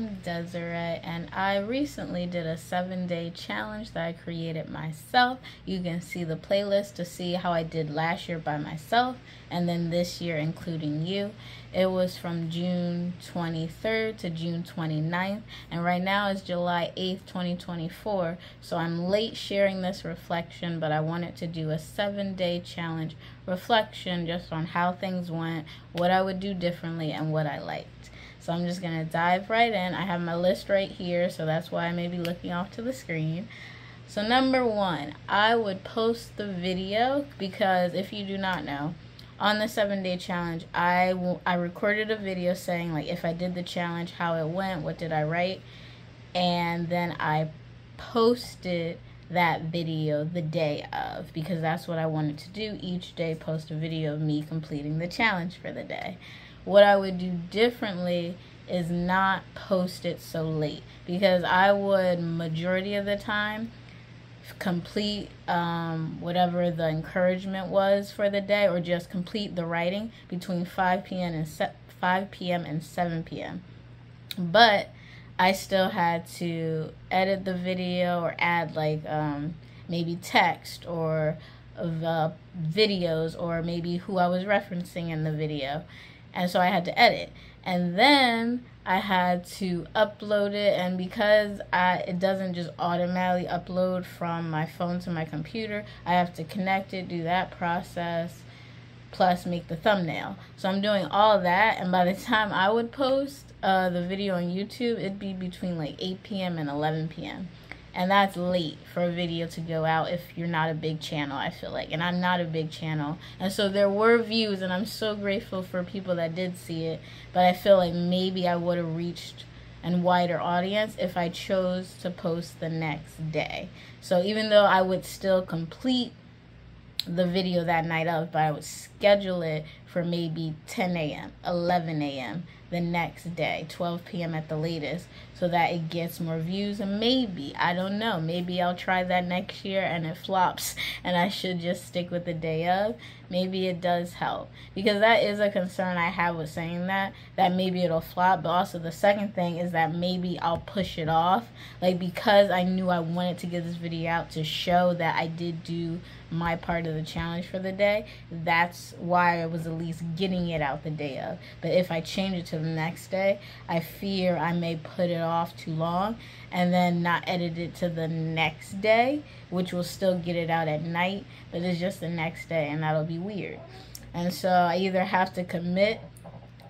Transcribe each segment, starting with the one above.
I'm Desiree, and I recently did a 7-day challenge that I created myself. You can see the playlist to see how I did last year by myself, and then this year including you. It was from June 23rd to June 29th, and right now it's July 8th, 2024, so I'm late sharing this reflection, but I wanted to do a 7-day challenge reflection just on how things went, what I would do differently, and what I liked. So I'm just going to dive right in. I have my list right here, so that's why I may be looking off to the screen. So number 1, I would post the video, because if you do not know, on the 7-day challenge, I recorded a video saying, like, if I did the challenge, how it went, what did I write, and then I posted that video the day of, because that's what I wanted to do. Each day post a video of me completing the challenge for the day. What I would do differently is not post it so late, because I would majority of the time complete whatever the encouragement was for the day, or just complete the writing between 5 p.m. and 7 p.m. But I still had to edit the video or add like maybe text or videos, or maybe who I was referencing in the video. And so I had to edit, and then I had to upload it, and because it doesn't just automatically upload from my phone to my computer, I have to connect it, do that process, plus make the thumbnail. So I'm doing all that, and by the time I would post the video on YouTube, it'd be between like 8 p.m. and 11 p.m. And that's late for a video to go out if you're not a big channel, I feel like. And I'm not a big channel. And so there were views, and I'm so grateful for people that did see it. But I feel like maybe I would have reached a wider audience if I chose to post the next day. So even though I would still complete the video that night of, but I would schedule it for maybe 10 a.m., 11 a.m. the next day, 12 p.m. at the latest, so that it gets more views. And maybe, I don't know, maybe I'll try that next year and it flops and I should just stick with the day of. Maybe it does help, because that is a concern I have with saying that maybe it'll flop. But also the second thing is that maybe I'll push it off, like, because I knew I wanted to get this video out to show that I did do my part of the challenge for the day. That's why I was at least getting it out the day of. But if I change it to the next day, I fear I may put it off too long and then not edit it to the next day, which will still get it out at night, but it's just the next day, and that'll be weird. And so I either have to commit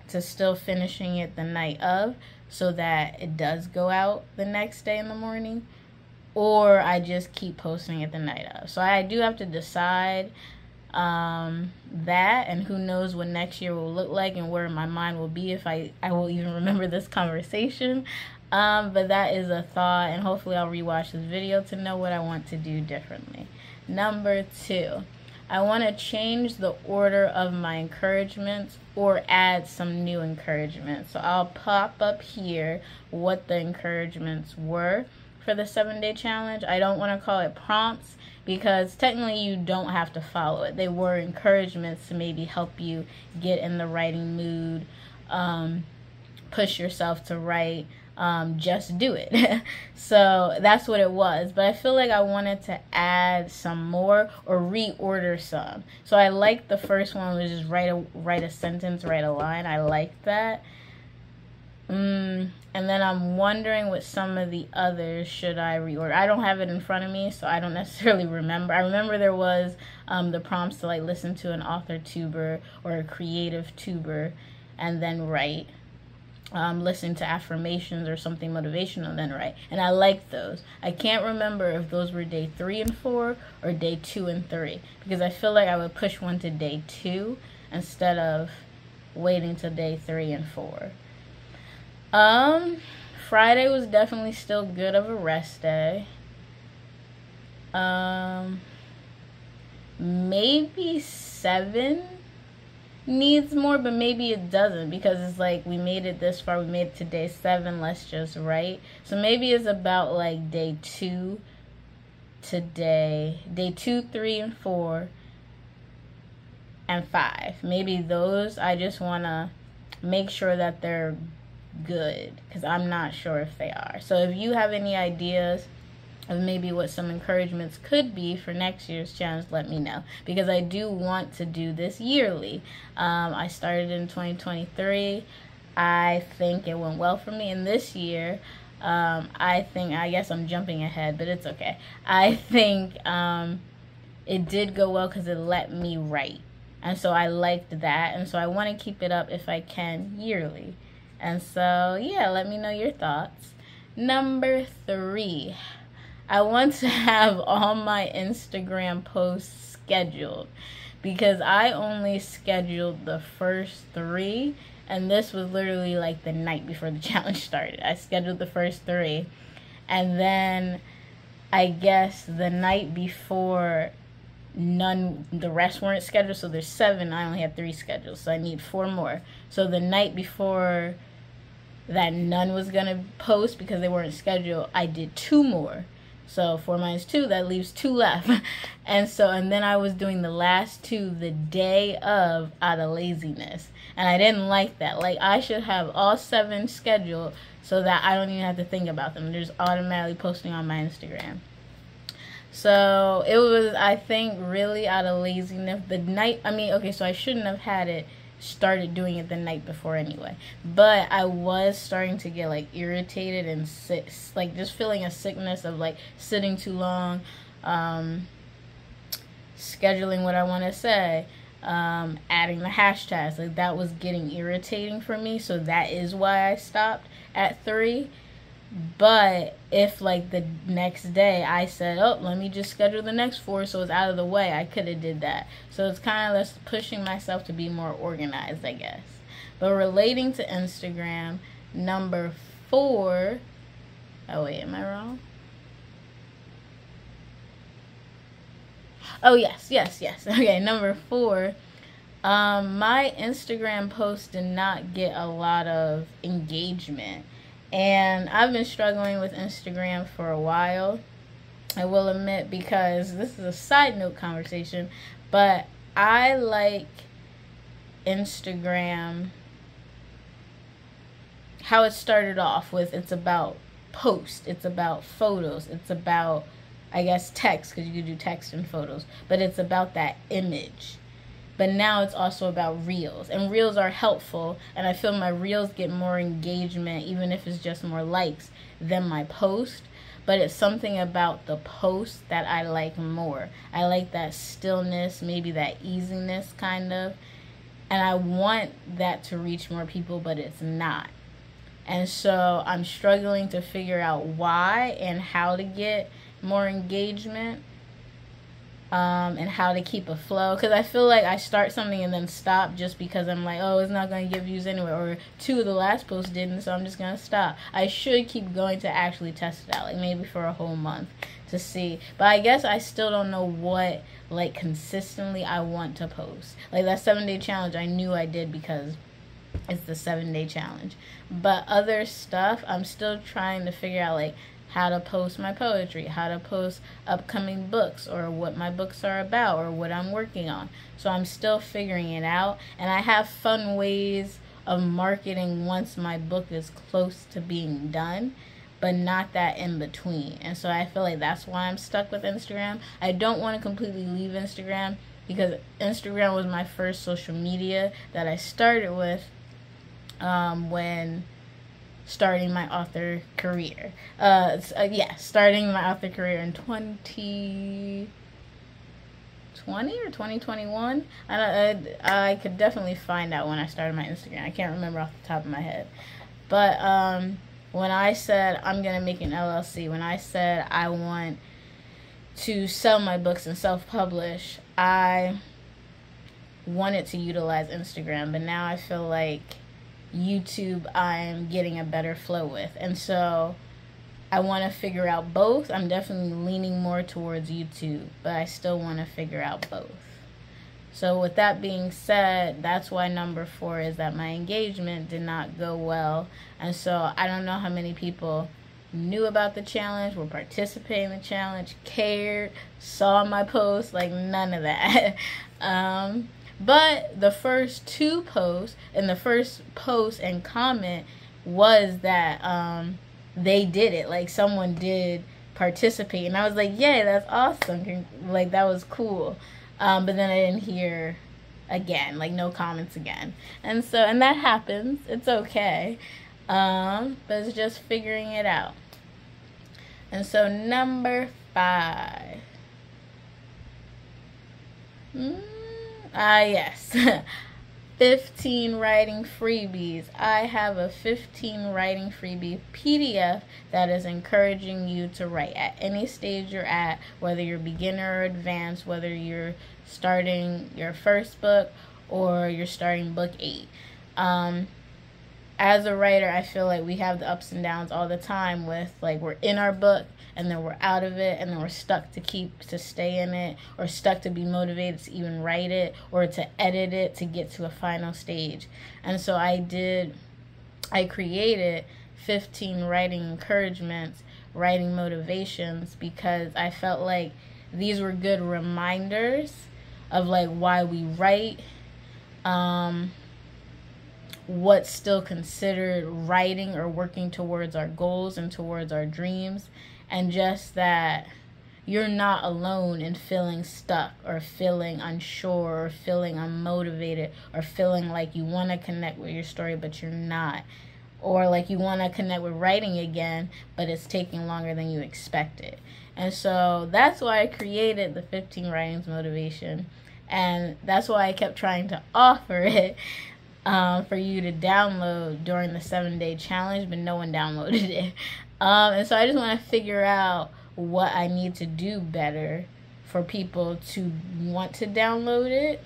to still finishing it the night of so that it does go out the next day in the morning, or I just keep posting it the night of. So I do have to decide that, and who knows what next year will look like and where my mind will be, if I will even remember this conversation. But that is a thought, and hopefully I'll rewatch this video to know what I want to do differently. Number 2, I want to change the order of my encouragements or add some new encouragements. So I'll pop up here what the encouragements were for the 7-day challenge. I don't want to call it prompts, because technically you don't have to follow it. They were encouragements to maybe help you get in the writing mood, push yourself to write, just do it. So that's what it was. But I feel like I wanted to add some more or reorder some. So I liked the first one, was just write a sentence, write a line. I liked that. And then I'm wondering with some of the others, should I reorder? I don't have it in front of me, so I don't necessarily remember. I remember there was the prompts to like listen to an author tuber or a creative tuber and then write. Listen to affirmations or something motivational and then write. And I liked those. I can't remember if those were day 3 and 4 or day 2 and 3, because I feel like I would push one to day 2 instead of waiting till day 3 and 4. Friday was definitely still good of a rest day. Maybe 7 needs more, but maybe it doesn't, because it's like we made it this far, we made it to day 7, let's just write. So maybe it's about like day 2 to day 2, 3, and 4, and 5. Maybe those, I just want to make sure that they're good, because I'm not sure if they are. So if you have any ideas of maybe what some encouragements could be for next year's challenge, let me know, because I do want to do this yearly. I started in 2023. I think it went well for me, and this year I guess I'm jumping ahead, but it's okay. I think it did go well because it let me write, and so I liked that, and so I want to keep it up if I can yearly. And so yeah, let me know your thoughts. Number 3, I want to have all my Instagram posts scheduled, because I only scheduled the first 3, and this was literally like the night before the challenge started. I scheduled the first 3, and then I guess the night before, the rest weren't scheduled, so there's 7. I only had 3 scheduled, so I need 4 more. So the night before that none was gonna post because they weren't scheduled, I did 2 more. So 4 minus 2, that leaves 2 left. And then I was doing the last 2 the day of, out of laziness. And I didn't like that. Like, I should have all 7 scheduled so that I don't even have to think about them. They're just automatically posting on my Instagram. So it was, I think, really out of laziness. So I shouldn't have had it started doing it the night before anyway, but I was starting to get like irritated and like just feeling a sickness of like sitting too long, scheduling what I want to say, adding the hashtags. Like, that was getting irritating for me, so that is why I stopped at 3. But if like the next day I said, oh, let me just schedule the next 4 so it's out of the way, I could have did that. So it's kind of less pushing myself to be more organized, I guess. But relating to Instagram, number 4, oh wait, am I wrong? Oh yes. Okay, number 4, my Instagram posts did not get a lot of engagement. And I've been struggling with Instagram for a while, I will admit, because this is a side note conversation, but I like Instagram how it started off with, it's about posts, it's about photos, it's about, I guess, text, because you could do text and photos, but it's about that image. But now it's also about reels, and reels are helpful, and I feel my reels get more engagement, even if it's just more likes, than my post. But it's something about the post that I like more. I like that stillness, maybe that easiness kind of, and I want that to reach more people, but it's not. And so I'm struggling to figure out why and how to get more engagement. And how to keep a flow, because I feel like I start something and then stop just because I'm like, oh, it's not going to give views anyway, or 2 of the last posts didn't, so I'm just going to stop. I should keep going to actually test it out, like maybe for a whole month to see. But I guess I still don't know what, like, consistently I want to post. Like that 7-day challenge, I knew I did because it's the 7-day challenge. But other stuff, I'm still trying to figure out, like, how to post my poetry, how to post upcoming books, or what my books are about, or what I'm working on. So I'm still figuring it out, and I have fun ways of marketing once my book is close to being done, but not that in between. And so I feel like that's why I'm stuck with Instagram. I don't want to completely leave Instagram, because Instagram was my first social media that I started with when starting my author career. Starting my author career in 2020 or 2021. I could definitely find out when I started my Instagram. I can't remember off the top of my head. But when I said I'm going to make an LLC, when I said I want to sell my books and self-publish, I wanted to utilize Instagram, but now I feel like YouTube I'm getting a better flow with, and so I want to figure out both. I'm definitely leaning more towards YouTube, but I still want to figure out both. So with that being said, that's why number 4 is that my engagement did not go well, and so I don't know how many people knew about the challenge, were participating in the challenge, cared, saw my posts, like none of that. But the first 2 posts, and the first post and comment was that they did it. Like, someone did participate, and I was like, yay, that's awesome. Like, that was cool. But then I didn't hear again, like, no comments again. And that happens. It's okay. But it's just figuring it out. And so number 5. Yes. 15 writing freebies. I have a 15 writing freebie PDF that is encouraging you to write at any stage you're at, whether you're beginner or advanced, whether you're starting your first book or you're starting book 8. As a writer, I feel like we have the ups and downs all the time with, like, we're in our book and then we're out of it, and then we're stuck to stay in it, or stuck to be motivated to even write it or to edit it to get to a final stage. And so I created 15 writing encouragements, writing motivations, because I felt like these were good reminders of, like, why we write, what's still considered writing or working towards our goals and towards our dreams, and just that you're not alone in feeling stuck or feeling unsure or feeling unmotivated or feeling like you want to connect with your story but you're not, or like you want to connect with writing again but it's taking longer than you expected. And so that's why I created the 15 writings motivation, and that's why I kept trying to offer it for you to download during the 7-day challenge, but no one downloaded it. And so I just want to figure out what I need to do better for people to want to download it.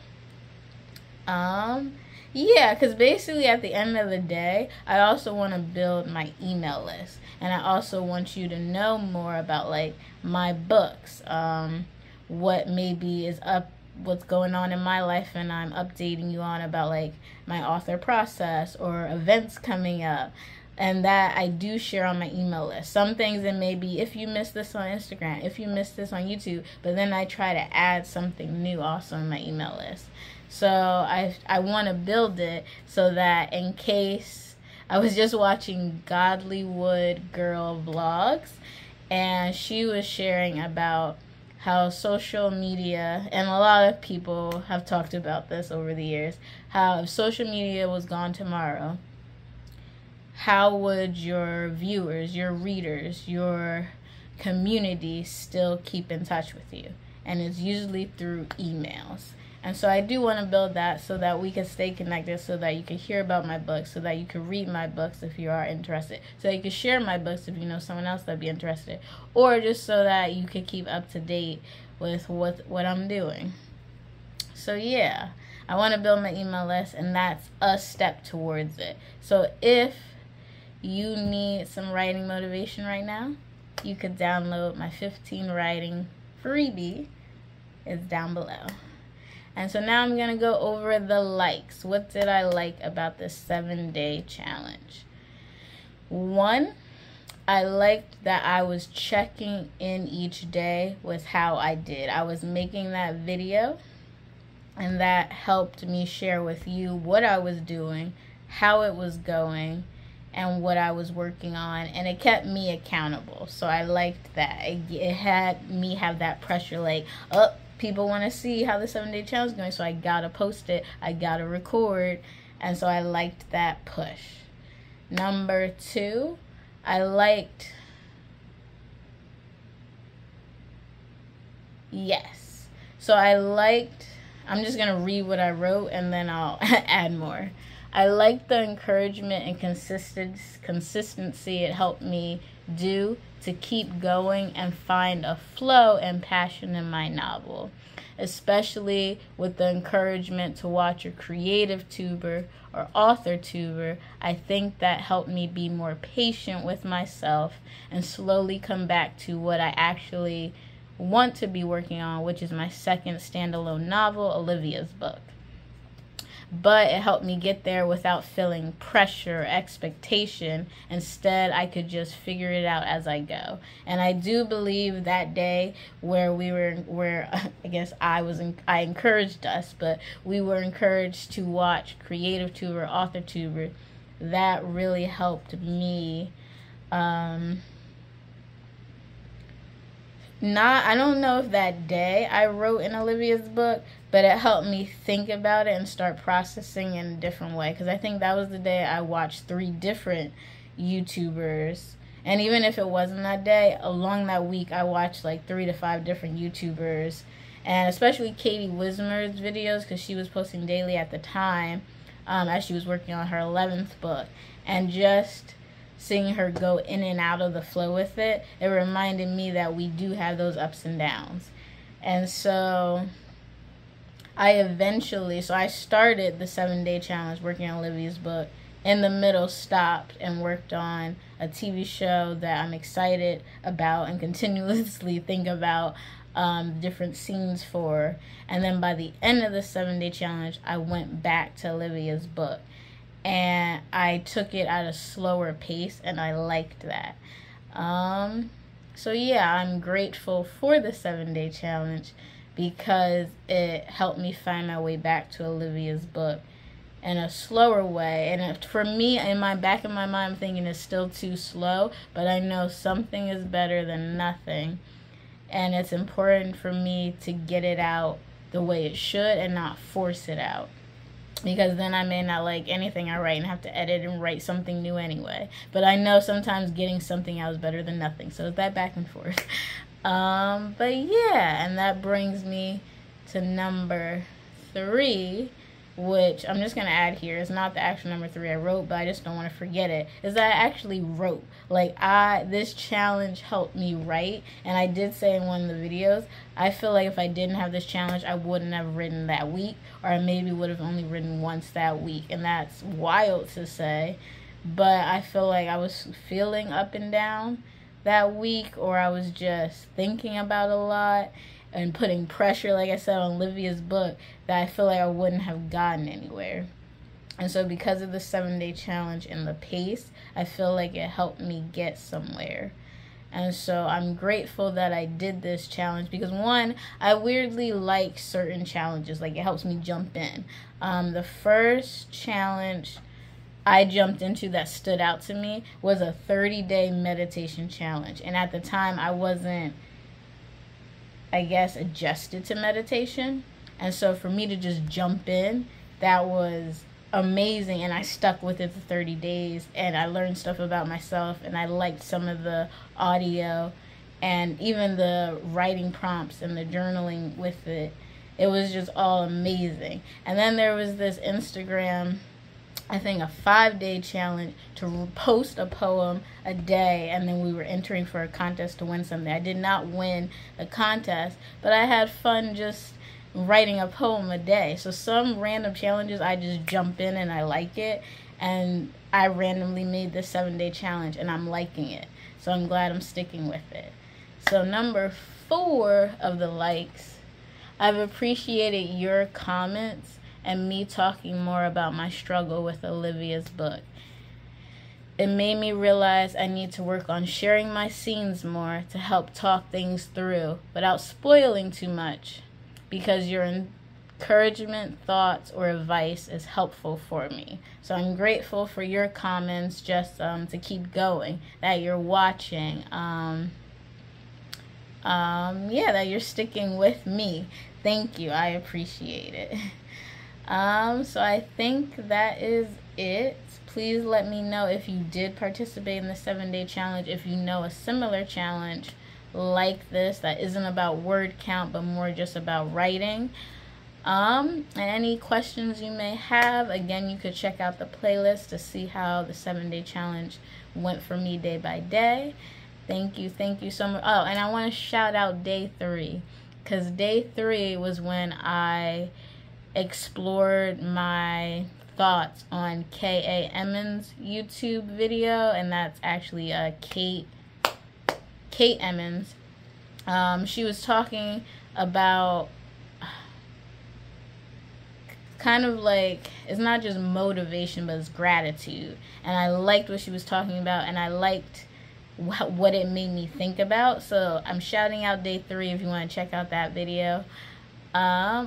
Yeah, because basically at the end of the day, I also want to build my email list. And I also want you to know more about, like, my books, what maybe is up, what's going on in my life, and I'm updating you on about, like, my author process or events coming up. And that I do share on my email list. Some things that maybe, if you missed this on Instagram, if you missed this on YouTube, but then I try to add something new also in my email list. So I want to build it so that in case, I was just watching Godlywood Girl vlogs, and she was sharing about how social media, and a lot of people have talked about this over the years, how if social media was gone tomorrow, how would your viewers, your readers, your community still keep in touch with you? And it's usually through emails. And so I do want to build that so that we can stay connected, so that you can hear about my books, so that you can read my books if you are interested, so that you can share my books if you know someone else that'd be interested, or just so that you can keep up to date with what I'm doing. So yeah, I want to build my email list, and that's a step towards it. So if you need some writing motivation right now, you could download my 15 writing freebie. It's down below. And so now I'm going to go over the likes. What did I like about this 7-day challenge? 1, I liked that I was checking in each day with how I did. I was making that video, and that helped me share with you what I was doing, how it was going, and what I was working on, and it kept me accountable. So I liked that. It had me have that pressure, like, oh, people want to see how the 7-day challenge is going, so I gotta post it, I gotta record, and so I liked that push. Number 2, I liked, yes, so I liked, I'm just gonna read what I wrote and then I'll add more. I liked the encouragement and consistency it helped me do to keep going and find a flow and passion in my novel, especially with the encouragement to watch a creative tuber or author tuber. I think that helped me be more patient with myself and slowly come back to what I actually want to be working on, which is my second standalone novel, Olivia's book. But it helped me get there without feeling pressure or expectation. Instead, I could just figure it out as I go. And I do believe that day where I guess I encouraged us, but we were encouraged to watch creative tuber, author tuber. that really helped me. I don't know if that day I wrote in Olivia's book, but it helped me think about it and start processing in a different way, because I think that was the day I watched 3 different YouTubers. And even if it wasn't that day, along that week I watched like 3 to 5 different YouTubers, and especially Katie Wismer's videos, because she was posting daily at the time, as she was working on her 11th book. And just seeing her go in and out of the flow with it, it reminded me that we do have those ups and downs. And so I started the 7-day challenge working on Olivia's book, in the middle stopped and worked on a TV show that I'm excited about and continuously think about different scenes for. And then by the end of the 7-day challenge, I went back to Olivia's book, and I took it at a slower pace, and I liked that. So yeah, I'm grateful for the 7-day challenge, because it helped me find my way back to Olivia's book in a slower way. And for me, in my back of my mind, I'm thinking it's still too slow, but I know something is better than nothing. And it's important for me to get it out the way it should and not force it out, because then I may not like anything I write and have to edit and write something new anyway. But I know sometimes getting something out is better than nothing, so it's that back and forth. But yeah, and that brings me to number 3, which I'm just going to add here. It's not the actual number 3 I wrote, but I just don't want to forget it, is that I actually wrote. Like, this challenge helped me write, and I did say in one of the videos, I feel like if I didn't have this challenge, I wouldn't have written that week, or I maybe would have only written once that week, and that's wild to say, but I feel like I was feeling up and down that week, or I was just thinking about a lot and putting pressure, like I said, on Olivia's book, that I feel like I wouldn't have gotten anywhere. And so because of the 7-day challenge and the pace, I feel like it helped me get somewhere. And so I'm grateful that I did this challenge, because 1, I weirdly like certain challenges. Like, it helps me jump in. The first challenge I jumped into that stood out to me was a 30-day meditation challenge. And at the time, I wasn't, I guess, adjusted to meditation. And so for me to just jump in, that was amazing. And I stuck with it for 30 days. And I learned stuff about myself. And I liked some of the audio and even the writing prompts and the journaling with it. It was just all amazing. And then there was this Instagram, I think, a 5-day challenge to post a poem a day, and then we were entering for a contest to win something. I did not win the contest, but I had fun just writing a poem a day. So some random challenges, I just jump in and I like it, and I randomly made this 7-day challenge, and I'm liking it. So I'm glad I'm sticking with it. So number 4 of the likes, I've appreciated your comments and me talking more about my struggle with Olivia's book. It made me realize I need to work on sharing my scenes more to help talk things through without spoiling too much, because your encouragement, thoughts, or advice is helpful for me. So I'm grateful for your comments, just to keep going, that you're watching, that you're sticking with me. Thank you. I appreciate it. So I think that is it. Please let me know if you did participate in the 7-day challenge, if you know a similar challenge like this that isn't about word count but more just about writing. And any questions you may have, again, you could check out the playlist to see how the 7-day challenge went for me day by day. Thank you so much. Oh, and I want to shout out day 3, because day 3 was when I explored my thoughts on K.A. Emmons' YouTube video, and that's actually Kate Emmons. She was talking about kind of like, it's not just motivation, but it's gratitude. And I liked what she was talking about, and I liked what it made me think about. So I'm shouting out day 3 if you want to check out that video.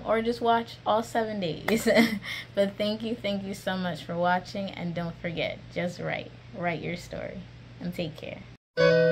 or just watch all 7 days. But thank you so much for watching, and don't forget, just write your story, and take care.